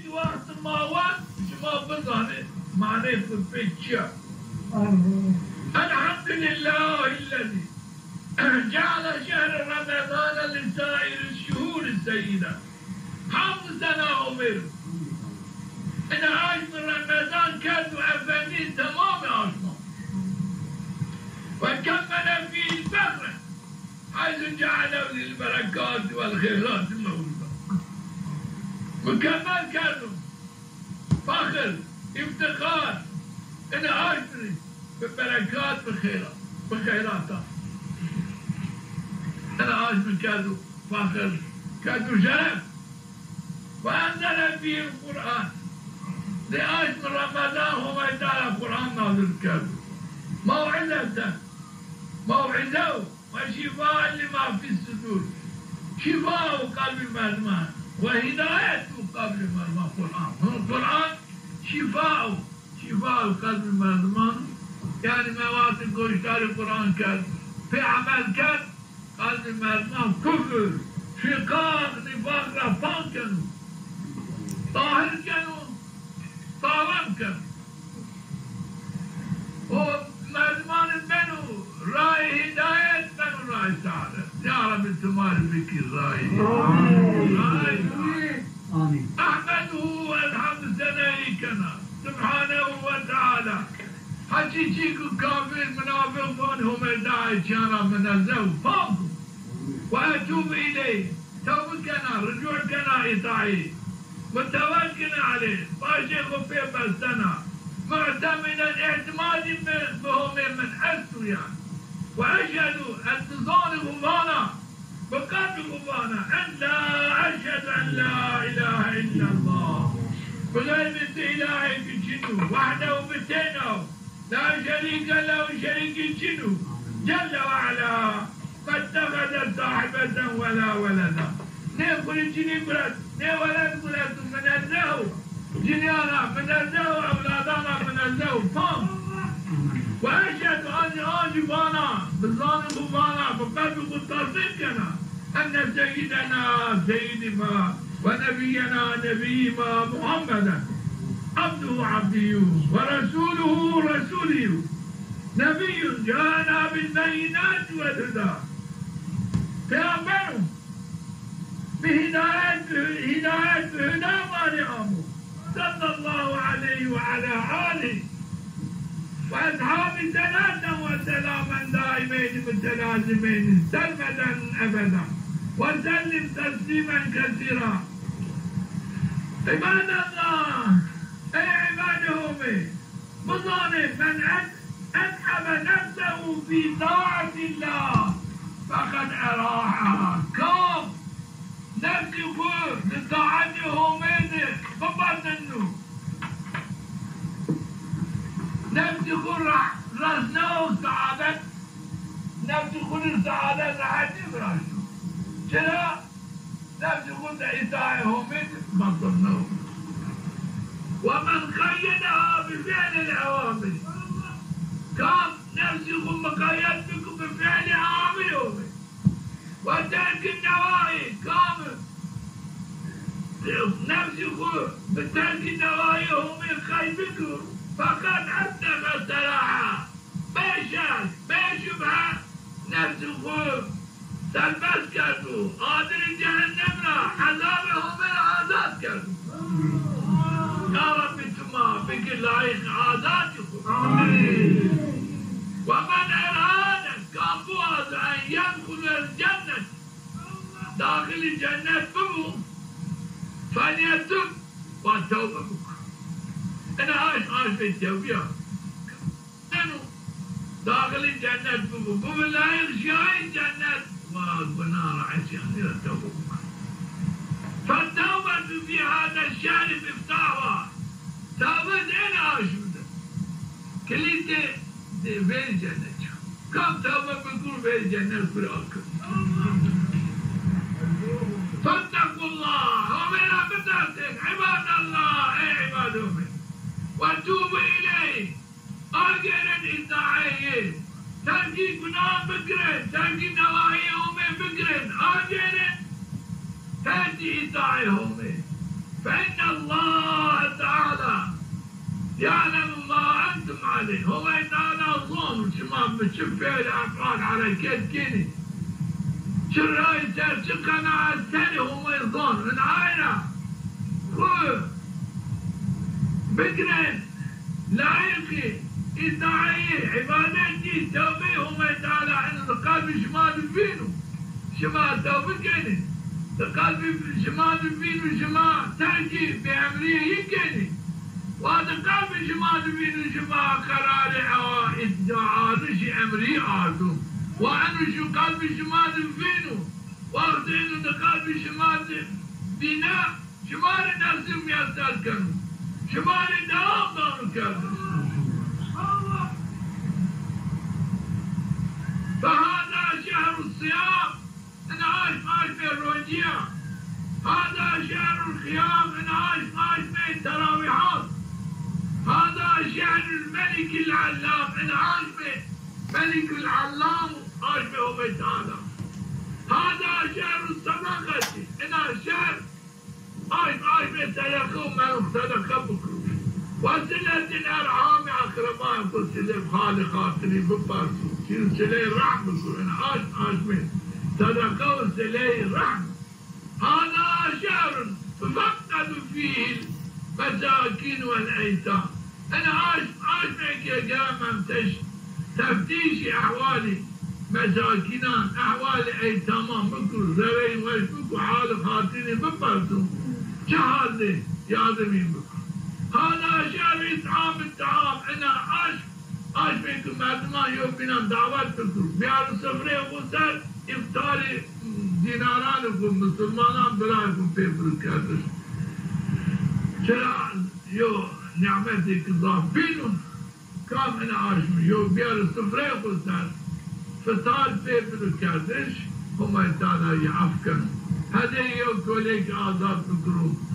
في وقت ما وقت شما بظهر معناه بالبيتشا. الحمد لله الذي جعل شهر رمضان لسائر الشهور السيدة. حمد سنة عمر إن عاش من رمضان كانوا أفانين تمام عشنا وكمل فيه الفخر حيث جعله للبركات والخيرات الموجودة. مكمل كانوا فخر افتخار إن عاش بالبركات بخيراتها. أنا عاش من كانوا فخر كانوا شرف وأنزل فيه القرآن. لعاش من رمضان هو يدعى القرآن نازل كانوا موعظة وشفاء لما في الصدور. شفاء قلب المرمان وهداية قلب المرمان. القرآن شفاء قلب المرمان يعني مواد القشتار القرآن كان في عمل كان قلب المرمان كفر شقاق نفاق رفان كانوا طاهر كانوا طالب كانوا ومرمان بنو راي هداية بنو راي سعادة. يا رب التمار بك الراي آمين. أحمده والحمد سنيكنا سبحانه وتعالى. حجيجيكو كافر منافقون هم الداعي كان من الزو فاقوا وأتوب إليه توبكنا رجوعكنا إطاعي متوكل عليه باشيخ في بستنا معتمدا اعتماد بهم من حسوا يعني. وأشهد أن تصان غفانا بقلب غفانا أن لا أشهد أن لا إله إلا الله بغيبة إلهي بجنه وحده بتينه لا شريك له شريك جنه جل وعلا ما اتخذ صاحبة ولا ولدا. نقول جني برد ولد من الزهو جنيانا من الزهو أولادنا من الزهو فهم. وأشهد أن آجبانا بظان غفانا بقلب متصدقنا أن سيدنا ونبينا نبينا محمدا عبده عبده ورسوله رسوله نبي جاءنا بالبينات والهدى پیغمبر بهداية بهدى ونعمه صلى الله عليه وعلى آله وأصحاب الصلاة والسلام دائمين متلازمين سرمدا أبدا وسلم تسليما كثيرا. عباد الله أي عبادهم بظالم من أتعب نفسه في طاعة الله فقد أراحها. كم نفسه لطاعته منه ببطنه نفسه رزنه سعادة نفسه السعادة راح تفرشه شرا نفسه إطاعته منه بطنه. ومن قيدها بفعل الأوامر كان نفسه مقيد بكم بفعل أوامره وترك النواهي كامل نفسه بترك النواهي هم يخيبكم فقد أبلغ الصراحة بشبهة نفسه تلبس كردو قادر جهنم را عذابهم العذاب كردو. يا رب تما بك لايق عاداتكم. ومن أراد كفوز أن يدخل الجنة داخل الجنة بمو فليتب والتوبة بكم. أنا عايش بالتوبة داخل الجنة بمو لا يغشى الجنة والنار عشان التوبة بكم. فالتوبة في هذا الشهر مفتاحها توبة أين عاشوده كليته في الجنة. كم توبة بكم في الجنة كلكم. فاتقوا الله ومن أبداتك عباد الله أي عبادهم وتوبوا إليه أجرا إطاعيه تركي كنا بكرا تركي نواهيهم بكرا أجرا تأتي إطاعهم فإن الله تعالى يعلم ما أنتم عليه. هو تعالى ظن شمام بشفه الأفعال على كيني شراي ترشقنا الثاني هم يظن من عينه خذ بقرين لايقي إدعائي عبادتي توبي هم تعالى عن القلب شمال فينو شمال توبي كيني القلب شمال فينو شمال تأتي بأمريه يكيني وهذا قلب شمال فينو شمال قراري أو إدعارش أمري آردو وأنو شو قلب شمال فينو وقت إنو قلب شمال بنا شمال نفسهم يستذكروا شمال دوام دانو كردو فهذا شهر الصيام أنا عايش في الروجية. هذا شهر الخيام أنا عايش في التراويحات. هذا شهر الملك العلام أنا عايش في ملك العلام عايش في أمي تعالى. هذا شهر الصدقة أنا شهر عايش في الصدقة وما صدقة بكرة. وصلة الأرحام أقربائي وصلة خالقاتني ببارسو سلي الرحمة أنا عاش من صدقة وسلي الرحمة. هذا شهر تفقد فيه المساكين والأيتام. أنا عاش معك يا جامع تفتيش أحوالي مساكينان أحوال أيتامان بكرو زرين وشبكو حال خاطرين ببارسو شهر لي يعظمين بكرو. هذا شهر إطعام الطعام. أنا عاش بيكم مردما يوبنا دعوات بكم بيار صفري وغسل إفطاري دينارانكم مسلمانان برايكم في بركاتش شرع يو نعمتك ضافينهم كام أنا عاش يو بيار صفري وغسل فطار في بركاتش هم يتعالى يعفكن هذا يو كوليك آزاد بكروم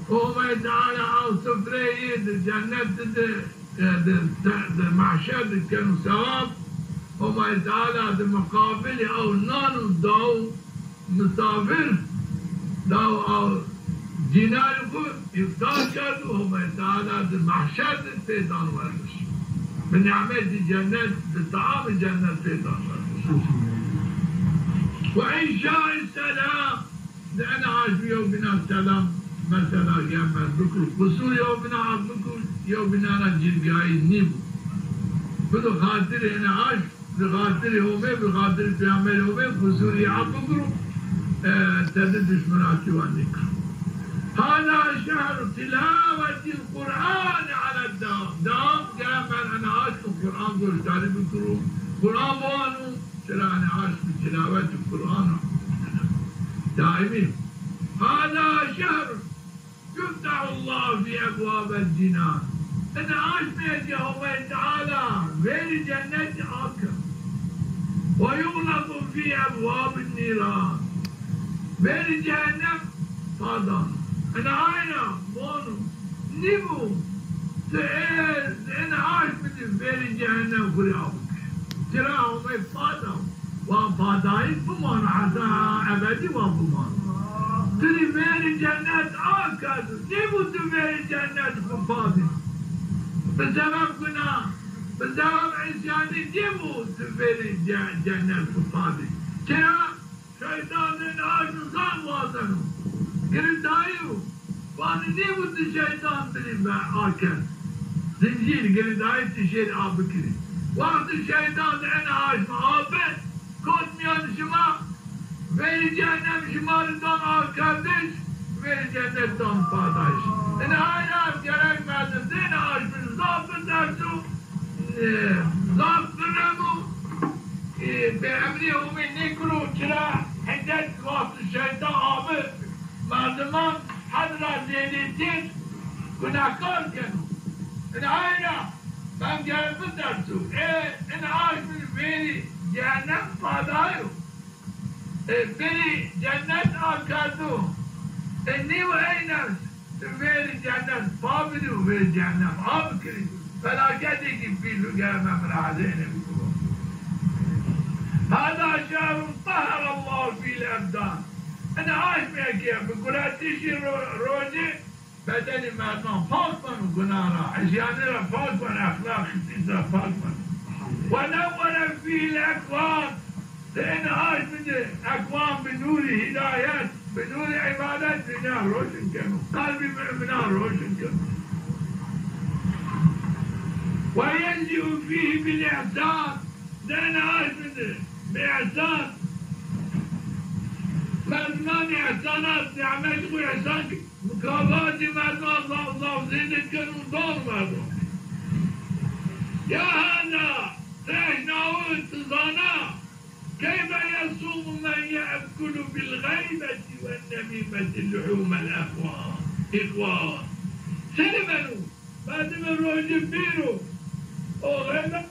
وهم يتعالى أو صفري الجنة المعشر كانوا ثواب وما يتعالى بمقابل أو نانو داو مسافر داو أو ديناركم إفطار كردوا وما يتعالى بالمعشر سيدان ورش من نعمة الجنة بالطعام الجنة سيدان ورش وإنشاء السلام لأن عاش يومنا السلام مثلا جامع بكرو قصور يومنا عبكرو يومنا نجيب قاعد نيبو بدو خاطري أنا عاش بخاطري هومي بخاطري بيعمل هومي قصور يعبكرو تددش مناتي وانكرو. هذا شهر تلاوة القرآن على الدوام جامع أنا عاش القرآن دول تعرف بكرو قرآن بوانو ترى أنا عاش بتلاوة القرآن دائمين. هذا شهر يفتح الله في أبواب الجنان. أنا عاش بيجي هو تعالى غير جنة آكر ويغلق في أبواب النيران غير جهنم فاضل. أنا عاينا مونو نبو سئل أنا عاش من غير جهنم خريابك تراهم فاضل وفاضل فمان حتى أبدي وفمان تري غير جنة آكر نبو غير جنة فاضل بسبب قناة بسبب عصياني نبو غير جنة فاضل ترى شيطان الناس نظام واصلوا قردايو وانا نبو الشيطان بلي آكر زنجير قردايو تشير آبكري وقت الشيطان أنا عاش مآبت كنت ميان شما غير جهنم شمال دون آكردش غير جهنم دون فاداش. أنا عايز جرق مادم زين عاش من ضعف درسو ضعف برمو بأمري ومن نكرو ترى حدد وقت الشيطان آبت مادمان حضرة زينيتين كناكار كانوا. أنا عايز من جرق درسو أنا عاش من غير جهنم فادايو بني جنة آكادو إني وإنس في جنة فابدي وفي جنة آبكري فلا كدك في لقامة من عزين هذا شهر طهر الله فيه الأبدان. أنا عاش بيكي بقولها تشي روجي بدن مردم پاک کن گناه را، عصیانه را پاک کن، اخلاق خیز را پاک کن و نور فی الاکوان، انعاش بده اکوان به نور هدایت، به نور عبادت دنیا روشن کن، قلبی مؤمنان روشن کن و ینزع فیه بالاحسان، انعاش بده به احسان، مردمان احسانات نعمت و احسان مکافات مردمان الله زیدت کن و دار مردم یا هذا تشنعون تظانا كيف يصوم من يأكل بالغيبة والنميمة لحوم الإخوان سلمنوا بعد من روج بيرو أو غيبة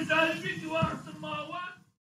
تعلمت وقت ما